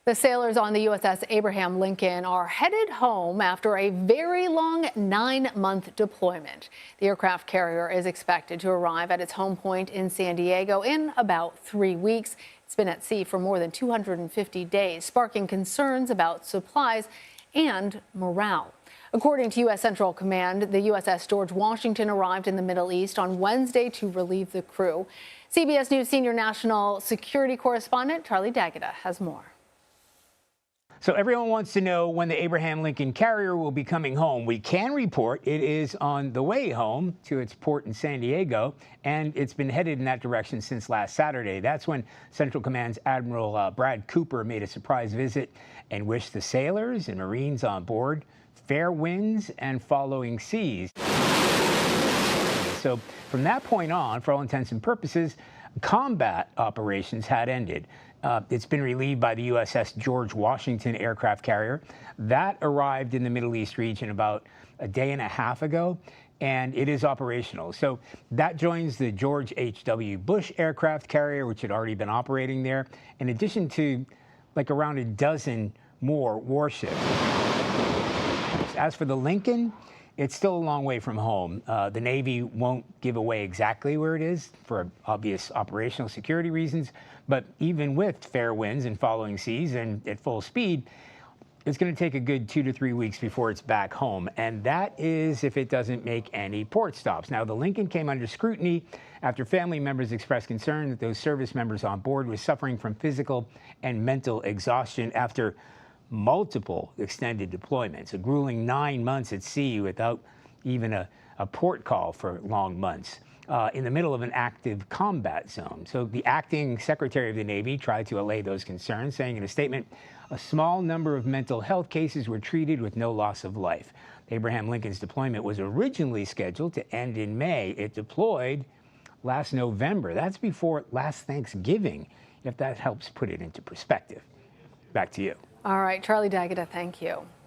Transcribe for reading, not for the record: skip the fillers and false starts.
The sailors on the USS Abraham Lincoln are headed home after a very long 9-month deployment. The aircraft carrier is expected to arrive at its home point in San Diego in about 3 weeks. It's been at sea for more than 250 days, sparking concerns about supplies and morale. According to U.S. Central Command, the USS George Washington arrived in the Middle East on Wednesday to relieve the crew. CBS News senior national security correspondent Charlie D'Agata has more. So everyone wants to know when the Abraham Lincoln carrier will be coming home. We can report it is on the way home to its port in San Diego, and it's been headed in that direction since last Saturday. That's when Central Command's Admiral Brad Cooper made a surprise visit and wished the sailors and Marines on board fair winds and following seas. So from that point on, for all intents and purposes, combat operations had ended. It's been relieved by the USS George Washington aircraft carrier. That arrived in the Middle East region about a day and a half ago, and it is operational. So that joins the George H.W. Bush aircraft carrier, which had already been operating there, in addition to like around a dozen more warships. As for the Lincoln, it's still a long way from home. The Navy won't give away exactly where it is for obvious operational security reasons, but even with fair winds and following seas and at full speed, it's going to take a good 2 to 3 weeks before it's back home, and that is if it doesn't make any port stops. Now, the Lincoln came under scrutiny after family members expressed concern that those service members on board were suffering from physical and mental exhaustion after multiple extended deployments, a grueling 9 months at sea without even a port call for long months, in the middle of an active combat zone. So the acting Secretary of the Navy tried to allay those concerns, saying in a statement, a small number of mental health cases were treated with no loss of life. Abraham Lincoln's deployment was originally scheduled to end in May. It deployed last November. That's before last Thanksgiving, if that helps put it into perspective. Back to you. All right, Charlie D'Agata, thank you.